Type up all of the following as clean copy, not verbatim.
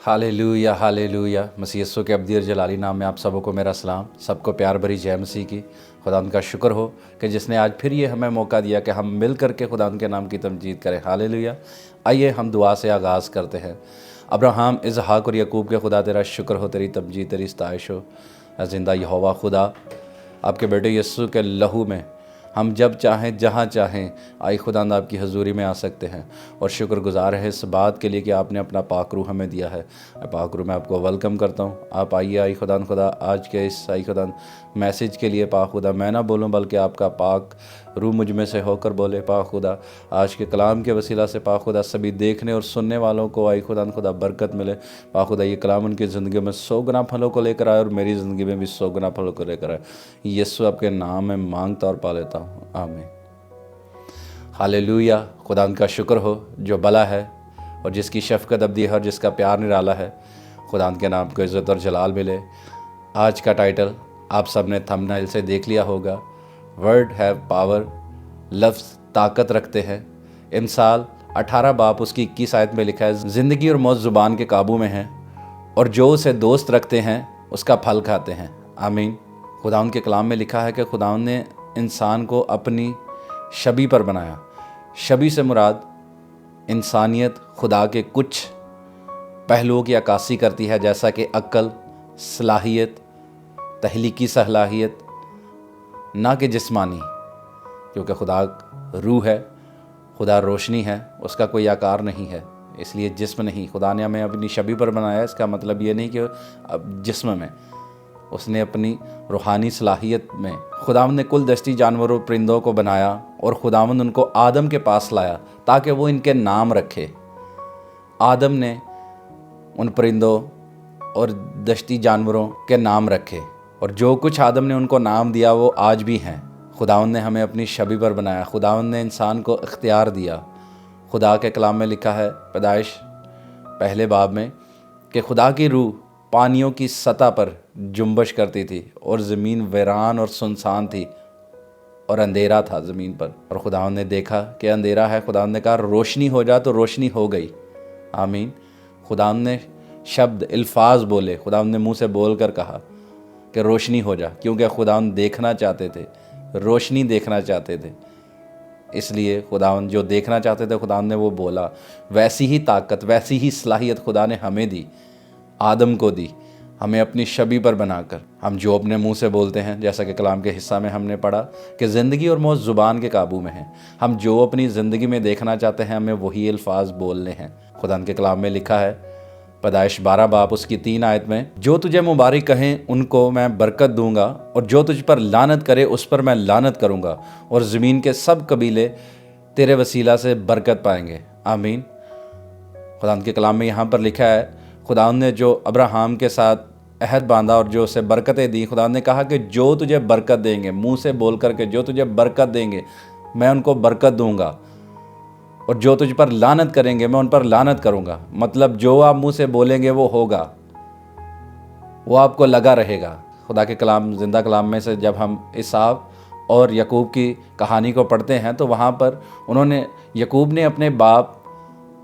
Hallelujah hallelujah. मसीह यीशु के अब्दी और जलाली नाम में आप सबों को मेरा सलाम। सबको प्यार भरी जय मसीह की। खुदा उनका शुक्र हो कि जिसने आज फिर ये हमें मौका दिया कि हम मिल करके खुदा उनके नाम की तमजीद करें। हालेलुया। आइए हम दुआ से आगाज़ करते हैं। अब्राहम, इसहाक और यकूब के खुदा तेरा शुक्र हो, तेरी तमजीद, तेरी सताइश हो। ज़िंदा यहोवा खुदा, आपके बेटे यीशु के लहू में हम जब चाहें जहाँ चाहें आई खुदांद आपकी हजूरी में आ सकते हैं और शुक्रगुजार है इस बात के लिए कि आपने अपना पाक रूह हमें दिया है। पाक रूह में आपको वेलकम करता हूँ। आप आइए आई खुदा आज के इस आई खुदा मैसेज के लिए पाक खुदा मैं ना बोलूँ बल्कि आपका पाक रूह मुझ में से होकर बोले। पाक खुदा आज के कलाम के वसीला से पाक खुदा सभी देखने और सुनने वालों को आई खुदा बरकत मिले। पाक खुदा ये कलाम उनकी ज़िंदगी में 100 गुना फलों को लेकर आए और मेरी ज़िंदगी में भी 100 गुना फलों को लेकर आए। यीशु आपके नाम में मांगता और पा लेता हूँ, आमीन। हालेलुया। खुदा का शुक्र हो जो भला है और जिसकी शफ़क़त अब्दी है और जिसका प्यार निराला है। खुदा के नाम को इज़्ज़त और जलाल मिले। आज का टाइटल आप सब ने थंबनेल से देख लिया होगा, वर्ड हैव पावर, लफ्ज़ ताकत रखते हैं। इमसाल 18 बाब उसकी 21 आयत में लिखा है, ज़िंदगी और मौत ज़ुबान के काबू में है और जो उसे दोस्त रखते हैं उसका फल खाते हैं, आमीन। खुदा के कलाम में लिखा है कि खुदा ने इंसान को अपनी शबी पर बनाया। शबी से मुराद इंसानियत खुदा के कुछ पहलुओं की अक्कासी करती है, जैसा कि अक्ल, सलाहियत, तहलीकी सलाहियत, ना कि जिस्मानी, क्योंकि खुदा रूह है, खुदा रोशनी है, उसका कोई आकार नहीं है, इसलिए जिस्म नहीं। खुदा ने हमें अपनी शबी पर बनाया। इसका मतलब ये नहीं कि अब जिस्म में, उसने अपनी रूहानी सलाहियत में खुदावंद ने कुल दस्ती जानवरों परिंदों को बनाया और खुदावंद उनको आदम के पास लाया ताकि वो इनके नाम रखे। आदम ने उन परिंदों और दस्ती जानवरों के नाम रखे और जो कुछ आदम ने उनको नाम दिया वो आज भी हैं। खुदावंद ने हमें अपनी शबी पर बनाया। खुदावंद ने इंसान को इख्तियार दिया। खुदा के कलाम में लिखा है पैदाइश पहले बाब में कि खुदा की रूह पानियों की सतह पर जुम्बश करती थी और ज़मीन वीरान और सुनसान थी और अंधेरा था ज़मीन पर। और खुदावंद ने देखा कि अंधेरा है। खुदावंद ने कहा रोशनी हो जा, तो रोशनी हो गई, आमीन। खुदावंद ने शब्द अल्फाज बोले। खुदावंद ने मुंह से बोल कर कहा कि रोशनी हो जा, क्योंकि खुदावंद देखना चाहते थे, रोशनी देखना चाहते थे। इसलिए खुदावंद जो देखना चाहते थे खुदावंद ने वो बोला। वैसी ही ताकत, वैसी ही सलाहियत खुदा ने हमें दी, आदम को दी, हमें अपनी शबी पर बनाकर। हम जो अपने मुंह से बोलते हैं, जैसा कि कलाम के हिस्सा में हमने पढ़ा कि ज़िंदगी और मौत ज़ुबान के काबू में है। हम जो अपनी ज़िंदगी में देखना चाहते हैं हमें वही अल्फाज बोलने हैं। खुदा के कलाम में लिखा है पैदाइश 12 बाब उसकी 3 आयत में, जो तुझे मुबारक कहें उनको मैं बरकत दूंगा और जो तुझ पर लानत करे उस पर मैं लानत करूंगा और ज़मीन के सब कबीले तेरे वसीला से बरकत पाएंगे, आमीन। खुदा के कलाम में यहाँ पर लिखा है खुदा ने जो अब्राहम के साथ अहद बांधा और जो उसे बरकतें दी, खुदा ने कहा कि जो तुझे बरकत देंगे, मुंह से बोल करके जो तुझे बरकत देंगे मैं उनको बरकत दूंगा और जो तुझ पर लानत करेंगे मैं उन पर लानत करूंगा। मतलब जो आप मुंह से बोलेंगे वो होगा, वो आपको लगा रहेगा। खुदा के कलाम, जिंदा कलाम में से जब हम इसाव और यकूब की कहानी को पढ़ते हैं तो वहाँ पर यकूब ने अपने बाप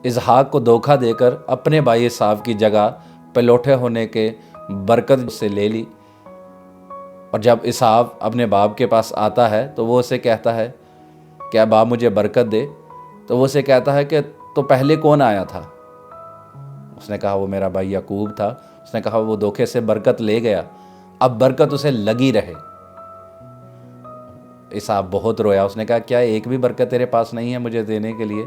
इसहाक को धोखा देकर अपने भाई इसाव की जगह पलौठे होने के बरकत से ले ली। और जब इसाव अपने बाप के पास आता है तो वो उसे कहता है क्या बाप मुझे बरकत दे, तो वो उसे कहता है कि तो पहले कौन आया था? उसने कहा वो मेरा भाई यकूब था। उसने कहा वो धोखे से बरकत ले गया, अब बरकत उसे लगी रहे। इसाव बहुत रोया। उसने कहा क्या एक भी बरकत तेरे पास नहीं है मुझे देने के लिए?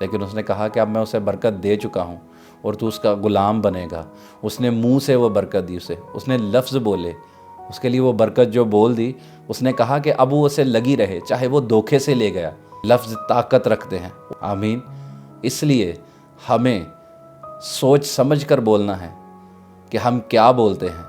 लेकिन उसने कहा कि अब मैं उसे बरकत दे चुका हूँ और तू उसका गुलाम बनेगा। उसने मुंह से वो बरकत दी, उसने लफ्ज़ बोले, उसके लिए वो बरकत जो बोल दी, उसने कहा कि अब वो उसे लगी रहे, चाहे वो धोखे से ले गया। लफ्ज़ ताकत रखते हैं, आमीन। इसलिए हमें सोच समझ कर बोलना है कि हम क्या बोलते हैं।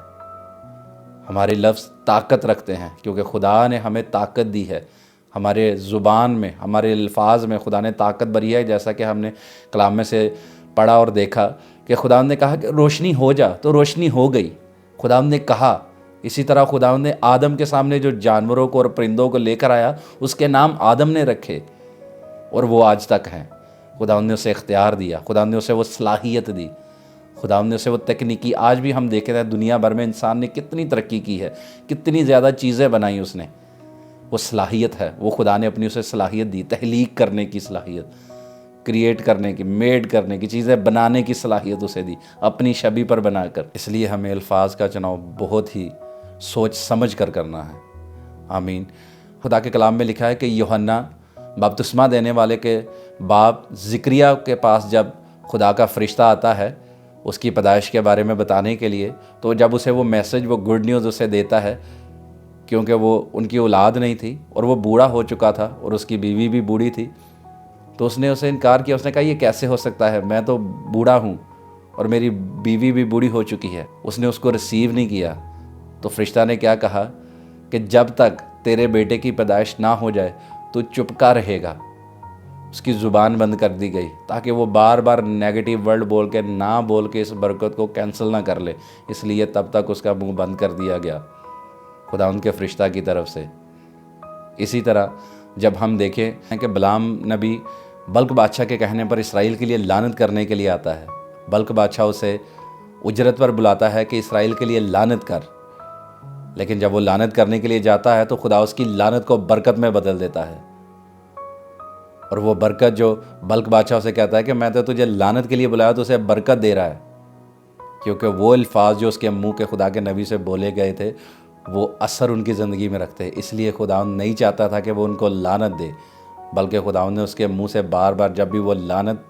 हमारे लफ्ज़ ताकत रखते हैं क्योंकि खुदा ने हमें ताकत दी है। हमारे ज़ुबान में, हमारे अल्फाज में खुदा ने ताकत भरी है। जैसा कि हमने कलाम में से पढ़ा और देखा कि खुदा ने कहा कि रोशनी हो जा, तो रोशनी हो गई, खुदा ने कहा। इसी तरह खुदा ने आदम के सामने जो जानवरों को और परिंदों को लेकर आया उसके नाम आदम ने रखे और वो आज तक हैं। खुदा ने उसे इख्तियार दिया, खुदा ने उसे वो सलाहियत दी। खुदावंद ने उसे वो तकनीकी, आज भी हम देखे थे दुनिया भर में इंसान ने कितनी तरक्की की है, कितनी ज़्यादा चीज़ें बनाई उसने, वो सलाहियत है, वो खुदा ने अपनी उसे सलाहियत दी, तहलीक करने की सलाहियत, क्रिएट करने की, मेड करने की, चीज़ें बनाने की सलाहियत उसे दी अपनी छवि पर बनाकर। इसलिए हमें अल्फाज का चुनाव बहुत ही सोच समझ कर करना है। आमीन। खुदा के कलाम में लिखा है कि यूहन्ना बपतिस्मा देने वाले के बाप ज़िक्रिया के पास जब खुदा का फरिश्ता आता है उसकी पैदाइश के बारे में बताने के लिए, तो जब उसे वो मैसेज, वो गुड न्यूज़ उसे देता है, क्योंकि वो उनकी औलाद नहीं थी और वो बूढ़ा हो चुका था और उसकी बीवी भी बूढ़ी थी, तो उसने उसे इनकार किया। उसने कहा ये कैसे हो सकता है, मैं तो बूढ़ा हूँ और मेरी बीवी भी बूढ़ी हो चुकी है। उसने उसको रिसीव नहीं किया। तो फरिश्ता ने क्या कहा कि जब तक तेरे बेटे की पैदाइश ना हो जाए तो चुपका रहेगा। उसकी ज़ुबान बंद कर दी गई ताकि वो बार बार नेगेटिव वर्ड बोल के इस बरकत को कैंसिल ना कर ले, इसलिए तब तक उसका मुंह बंद कर दिया गया खुदा उनके फरिश्ता की तरफ से। इसी तरह जब हम देखें कि बिलाम नबी बल्क बादशाह के कहने पर इसराइल के लिए लानत करने के लिए आता है, बल्क बादशाह उसे उजरत पर बुलाता है कि इसराइल के लिए लानत कर, लेकिन जब वो लानत करने के लिए जाता है तो खुदा उसकी लानत को बरकत में बदल देता है। और वो बरकत जो बल्क बादशाह उसे कहता है कि मैं तो तुझे लानत के लिए बुलाया, तो उसे बरकत दे रहा है, क्योंकि वो अल्फाज जो उसके मुंह के खुदा के नबी से बोले गए थे वो असर उनकी ज़िंदगी में रखते हैं। इसलिए खुदावंद नहीं चाहता था कि वो उनको लानत दे, बल्कि खुदावंद ने उसके मुंह से बार बार जब भी वो लानत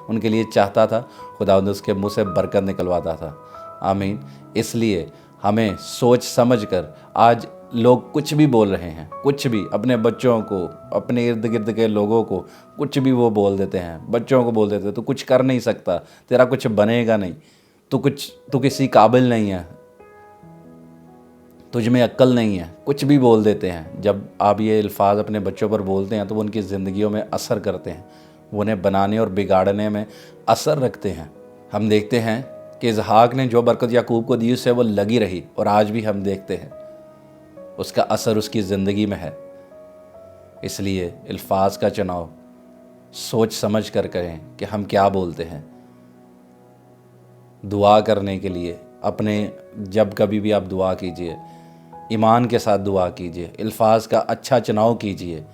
उनके लिए चाहता था, खुदावंद उसके मुंह से बरकत निकलवाता था। आमीन। इसलिए हमें सोच समझ कर, आज लोग कुछ भी बोल रहे हैं, कुछ भी, अपने बच्चों को, अपने इर्द गिर्द के लोगों को कुछ भी वो बोल देते हैं, बच्चों को बोल देते हैं, तू कुछ कर नहीं सकता, तेरा कुछ बनेगा नहीं, तू किसी काबिल नहीं है, तुझ में अक्ल नहीं है, कुछ भी बोल देते हैं। जब आप ये अल्फाज अपने बच्चों पर बोलते हैं तो वो उनकी ज़िंदगियों में असर करते हैं, वो उन्हें बनाने और बिगाड़ने में असर रखते हैं। हम देखते हैं कि इसहाक ने जो बरकत याकूब को दी उससे वो लगी रही, और आज भी हम देखते हैं उसका असर उसकी ज़िंदगी में है। इसलिए अल्फाज का चुनाव सोच समझ कर करें कि हम क्या बोलते हैं। दुआ करने के लिए अपने, जब कभी भी आप दुआ कीजिए, ईमान के साथ दुआ कीजिए, अल्फाज का अच्छा चुनाव कीजिए,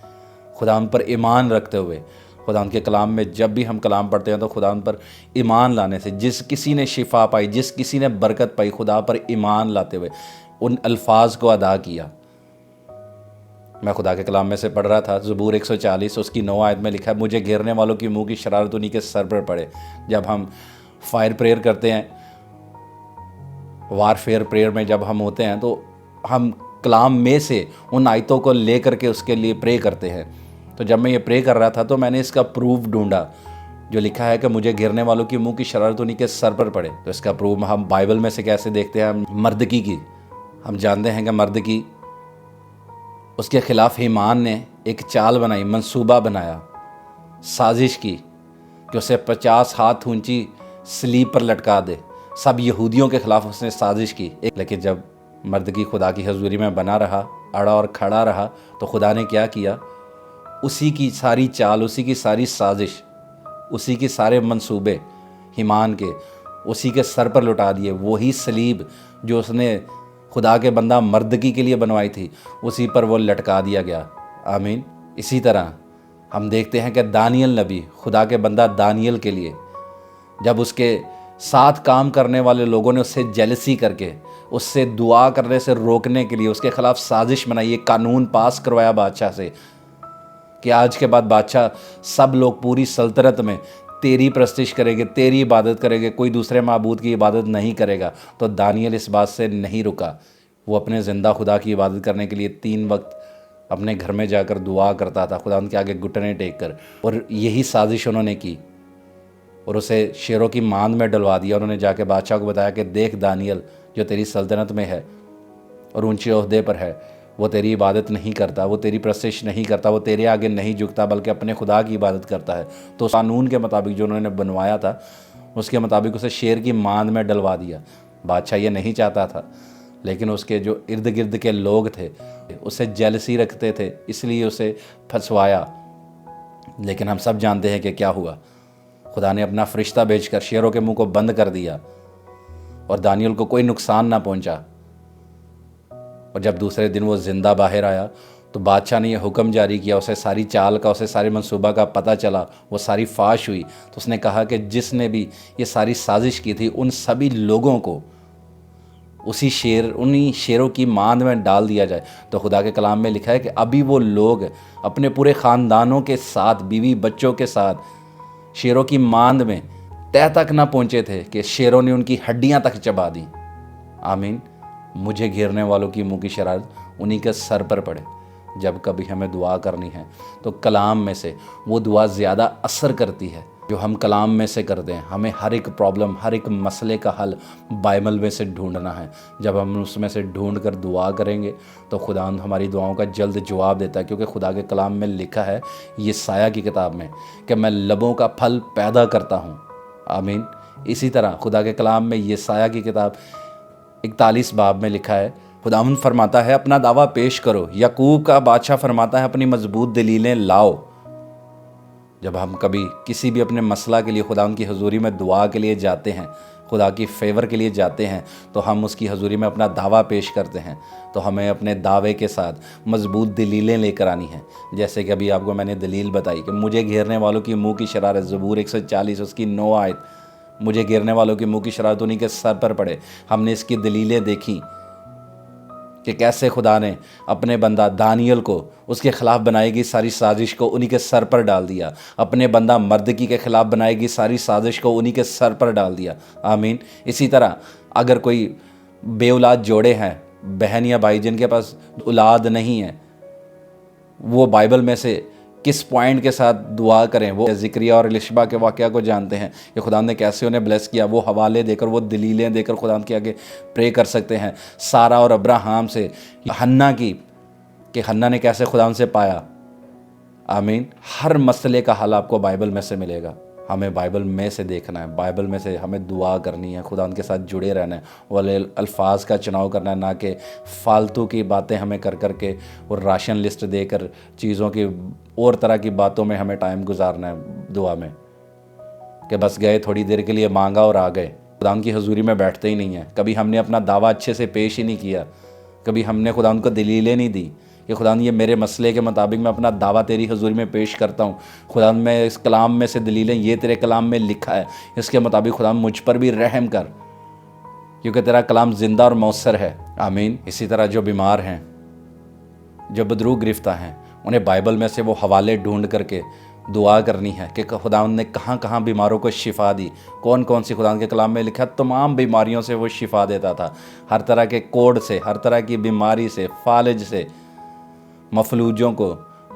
खुदा उन पर ईमान रखते हुए। खुदा उनके कलाम में जब भी हम कलाम पढ़ते हैं तो खुदा उन पर ईमान लाने से, जिस किसी ने शिफा पाई, जिस किसी ने बरकत पाई, खुदा पर ईमान लाते हुए उन अल्फाज को अदा किया। मैं खुदा के कलाम में से पढ़ रहा था, ज़बूर 140 उसकी 9 आयत में लिखा है, मुझे घेरने वालों की मुंह की शरारत उन्हीं के सर पर पड़े। जब हम फायर प्रेयर करते हैं, वारफेयर प्रेयर में जब हम होते हैं, तो हम कलाम में से उन आयतों को ले करके उसके लिए प्रे करते हैं। तो जब मैं ये प्रे कर रहा था तो मैंने इसका प्रूफ ढूंढा, जो लिखा है कि मुझे घेरने वालों की मुंह की शरारत उन्हीं के सर पर पड़े। तो इसका प्रूफ हम बाइबल में से कैसे देखते हैं? मर्दकी की, हम जानते हैं कि मर्दकी, उसके ख़िलाफ़ ईमान ने एक चाल बनाई, मंसूबा बनाया, साजिश की कि उसे 50 हाथ ऊंची सलीब पर लटका दे। सब यहूदियों के ख़िलाफ़ उसने साजिश की। लेकिन जब मर्दकी खुदा की हजूरी में बना रहा, अड़ा और खड़ा रहा, तो खुदा ने क्या किया? उसी की सारी चाल, उसी की सारी साजिश, उसी के सारे मंसूबे ईमान के उसी के सर पर लुटा दिए। वही सलीब जो उसने खुदा के बंदा मर्दकी के लिए बनवाई थी, उसी पर वो लटका दिया गया। आमीन। इसी तरह हम देखते हैं कि दानियल नबी, खुदा के बंदा दानियल के लिए, जब उसके साथ काम करने वाले लोगों ने उससे जेलसी करके, उससे दुआ करने से रोकने के लिए उसके ख़िलाफ़ साजिश बनाई, एक कानून पास करवाया बादशाह से कि आज के बाद बादशाह, सब लोग पूरी सल्तनत में तेरी प्रस्तिश करेंगे, तेरी इबादत करेंगे, कोई दूसरे माबूद की इबादत नहीं करेगा। तो दानियल इस बात से नहीं रुका, वो अपने ज़िंदा खुदा की इबादत करने के लिए 3 वक्त अपने घर में जाकर दुआ करता था, खुदा उनके आगे घुटने टेक कर। और यही साजिश उन्होंने की और उसे शेरों की मांद में डलवा दिया। उन्होंने जाके बादशाह को बताया कि देख दानियल, जो तेरी सल्तनत में है और ऊंचे ओहदे पर है, वो तेरी इबादत नहीं करता, वो तेरी प्रस्तिश नहीं करता, वो तेरे आगे नहीं झुकता, बल्कि अपने खुदा की इबादत करता है। तो कानून के मुताबिक जो उन्होंने बनवाया था, उसके मुताबिक उसे शेर की मांद में डलवा दिया। बादशाह ये नहीं चाहता था, लेकिन उसके जो इर्द गिर्द के लोग थे उससे जेलसी रखते थे, इसलिए उसे फंसवाया। लेकिन हम सब जानते हैं कि क्या हुआ। खुदा ने अपना फरिश्ता भेजकर शेरों के मुंह को बंद कर दिया और दानियल को कोई नुकसान ना पहुंचा। और जब दूसरे दिन वो ज़िंदा बाहर आया तो बादशाह ने यह हुक्म जारी किया, उसे सारी चाल का, उसे सारे मंसूबा का पता चला, वो सारी फाश हुई। तो उसने कहा कि जिसने भी ये सारी साजिश की थी उन सभी लोगों को उन्हीं शेरों की मांद में डाल दिया जाए। तो खुदा के कलाम में लिखा है कि अभी वो लोग अपने पूरे ख़ानदानों के साथ, बीवी बच्चों के साथ शेरों की मांद में तह तक ना पहुँचे थे कि शेरों ने उनकी हड्डियाँ तक चबा दी। आमीन। मुझे घेरने वालों की मुँह की शरारत उन्हीं के सर पर पड़े। जब कभी हमें दुआ करनी है तो कलाम में से वो दुआ ज़्यादा असर करती है जो हम कलाम में से करते हैं। हमें हर एक प्रॉब्लम, हर एक मसले का हल बाइबल में से ढूंढना है। जब हम उसमें से ढूंढ कर दुआ करेंगे तो खुदा हमारी दुआओं का जल्द जवाब देता है, क्योंकि खुदा के कलाम में लिखा है यशायाह की किताब में कि मैं लबों का फल पैदा करता हूँ। आमीन। इसी तरह खुदा के कलाम में यशायाह की किताब 41 बाब में लिखा है, खुदावंद फरमाता है अपना दावा पेश करो, याकूब का बादशाह फरमाता है अपनी मजबूत दलीलें लाओ। जब हम कभी किसी भी अपने मसला के लिए खुदा की हजूरी में दुआ के लिए जाते हैं, खुदा की फेवर के लिए जाते हैं, तो हम उसकी हजूरी में अपना दावा पेश करते हैं। तो हमें अपने दावे के साथ मजबूत दलीलें लेकर आनी हैं। जैसे कि अभी आपको मैंने दलील बताई कि मुझे घेरने वालों की मुँह की शरारत, ज़बूर 140 उसकी 9 आयत, मुझे घेरने वालों की मुँह की शरारत उन्हीं के सर पर पड़े। हमने इसकी दलीलें देखी कि कैसे खुदा ने अपने बंदा दानियल को उसके ख़िलाफ़ बनाएगी सारी साजिश को उन्हीं के सर पर डाल दिया। अपने बंदा मर्दकी के ख़िलाफ़ बनाएगी सारी साजिश को उन्हीं के सर पर डाल दिया। आमीन। इसी तरह अगर कोई बेऔलाद जोड़े हैं, बहन या भाई जिनके पास औलाद नहीं है, वो बाइबल में से किस पॉइंट के साथ दुआ करें। वो ज़िक्रिया और इलिशबा के वाक़या को जानते हैं कि खुदा ने कैसे उन्हें ब्लेस किया। वो हवाले देकर, वो दलीलें देकर खुदा के आगे प्रे कर सकते हैं। सारा और अब्राहम से हन्ना की कि हन्ना ने कैसे खुदा से पाया। आमीन। हर मसले का हल आपको बाइबल में से मिलेगा। हमें बाइबल में से देखना है, बाइबल में से हमें दुआ करनी है, खुदा उनके साथ जुड़े रहना है, वाले अल्फाज का चुनाव करना है, ना कि फालतू की बातें हमें कर कर के और राशन लिस्ट देकर चीज़ों की और तरह की बातों में हमें टाइम गुजारना है दुआ में, कि बस गए थोड़ी देर के लिए मांगा और आ गए। खुदा की हजूरी में बैठते ही नहीं है। कभी हमने अपना दावा अच्छे से पेश ही नहीं किया, कभी हमने खुदा उनको दलीलें नहीं दी कि खुदा ये मेरे मसले के मुताबिक मैं अपना दावा तेरी हजूरी में पेश करता हूँ। खुदा मैं इस कलाम में से दलीलें, ये तेरे कलाम में लिखा है, इसके मुताबिक खुदा मुझ पर भी रहम कर, क्योंकि तेरा कलाम ज़िंदा और मौसर है। आमीन। इसी तरह जो बीमार हैं, जो बदरूग गिरफ्तार हैं, उन्हें बाइबल में से वो हवाले ढूंढ करके दुआ करनी है कि खुदा ने कहाँ कहाँ बीमारों को शिफा दी, कौन कौन सी खुदा के कलाम में लिखा। तमाम बीमारियों से वो शिफा देता था, हर तरह के कोड़ से, हर तरह की बीमारी से, फालिज से, मफलूजों को,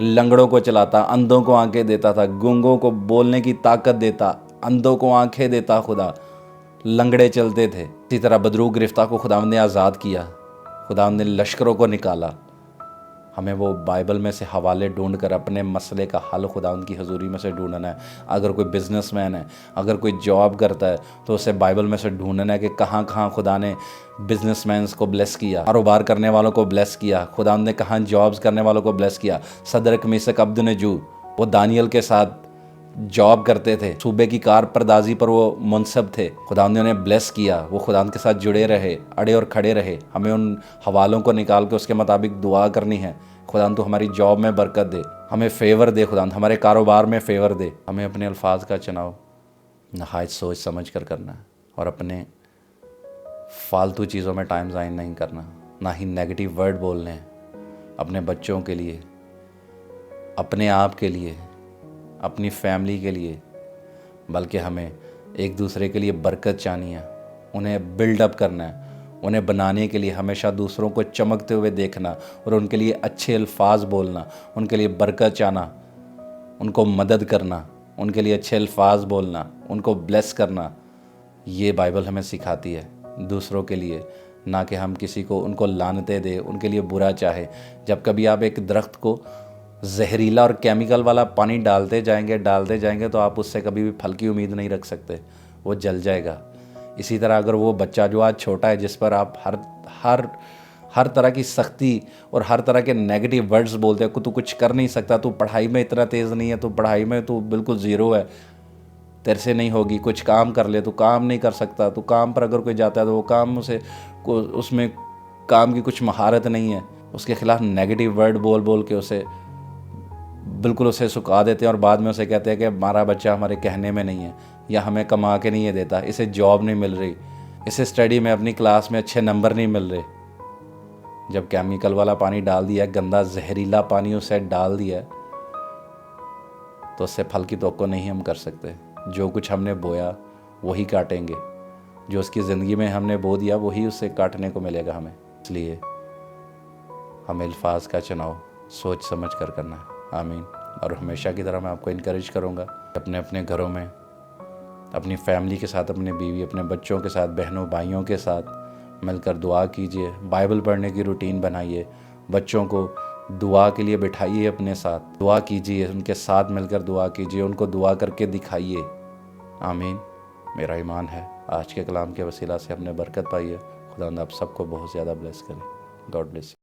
लंगड़ों को चलाता, अंधों को आंखें देता था, गूंगों को बोलने की ताकत देता, अंधों को आंखें देता खुदा, लंगड़े चलते थे। इसी तरह बदरूग गिरफ्तार को खुदा ने आज़ाद किया, खुदा ने लश्करों को निकाला। हमें वो बाइबल में से हवाले ढूंढ कर अपने मसले का हल खुदा उनकी हजूरी में से ढूंढना है। अगर कोई बिजनेसमैन है, अगर कोई जॉब करता है, तो उसे बाइबल में से ढूंढना है कि कहाँ कहाँ खुदा ने बिजनेसमैन को ब्लेस किया, कारोबार करने वालों को ब्लेस किया, खुदा ने कहाँ जॉब्स करने वालों को ब्लेस किया। सदरक मीसक अब्दुन्नेजू वो दानियल के साथ जॉब करते थे, सूबे की कार परदाजी पर वो मुनसब थे, खुदा ने उन्हें ब्लेस किया, वो खुदा के साथ जुड़े रहे, अड़े और खड़े रहे। हमें उन हवालों को निकाल के उसके मुताबिक दुआ करनी है। खुदा तो हमारी जॉब में बरकत दे, हमें फेवर दे, खुदा हमारे कारोबार में फेवर दे। हमें अपने अल्फाज का चुनाव नहायत सोच समझ कर करना है और अपने फालतू चीज़ों में टाइम ज़ाया नहीं करना, ना ही नेगेटिव वर्ड बोलने हैं अपने बच्चों के लिए, अपने आप के लिए, अपनी फैमिली के लिए, बल्कि हमें एक दूसरे के लिए बरकत चाहनी है, उन्हें बिल्डअप करना है, उन्हें बनाने के लिए हमेशा दूसरों को चमकते हुए देखना और उनके लिए अच्छे अल्फाज बोलना, उनके लिए बरकत चाहना, उनको मदद करना, उनके लिए अच्छे अल्फाज बोलना, उनको ब्लेस करना। ये बाइबल हमें सिखाती है दूसरों के लिए, ना कि हम किसी को उनको लानते दे, उनके लिए बुरा चाहे। जब कभी आप एक दरख्त को जहरीला और केमिकल वाला पानी डालते जाएंगे तो आप उससे कभी भी फल की उम्मीद नहीं रख सकते, वो जल जाएगा। इसी तरह अगर वो बच्चा जो आज छोटा है, जिस पर आप हर तरह की सख्ती और हर तरह के नेगेटिव वर्ड्स बोलते हैं, तू कुछ कर नहीं सकता, तू पढ़ाई में इतना तेज़ नहीं है, तू पढ़ाई में तू बिल्कुल ज़ीरो है, तेरे से नहीं होगी, कुछ काम कर ले, तू काम नहीं कर सकता, तू काम पर अगर कोई जाता है तो वो काम उसमें काम की कुछ महारत नहीं है, उसके खिलाफ नेगेटिव वर्ड बोल बोल के उसे बिल्कुल उसे सुखा देते हैं और बाद में उसे कहते हैं कि हमारा बच्चा हमारे कहने में नहीं है या हमें कमा के नहीं है देता, इसे जॉब नहीं मिल रही, इसे स्टडी में अपनी क्लास में अच्छे नंबर नहीं मिल रहे। जब केमिकल वाला पानी डाल दिया, गंदा जहरीला पानी उसे डाल दिया, तो उससे फल की तवक्को नहीं हम कर सकते। जो कुछ हमने बोया वही काटेंगे, जो उसकी ज़िंदगी में हमने बो दिया वही उससे काटने को मिलेगा हमें। इसलिए हमें अल्फाज का चुनाव सोच समझ कर करना है। आमीन। और हमेशा की तरह मैं आपको इनकरेज करूँगा अपने अपने घरों में अपनी फैमिली के साथ, अपने बीवी अपने बच्चों के साथ, बहनों भाइयों के साथ मिलकर दुआ कीजिए, बाइबल पढ़ने की रूटीन बनाइए, बच्चों को दुआ के लिए बिठाइए, अपने साथ दुआ कीजिए, उनके साथ मिलकर दुआ कीजिए, उनको दुआ करके दिखाइए। आमीन। मेरा ईमान है आज के कलाम के वसीला से हमने बरकत पाई है। खुदा आप सबको बहुत ज़्यादा ब्लेस करे। God bless.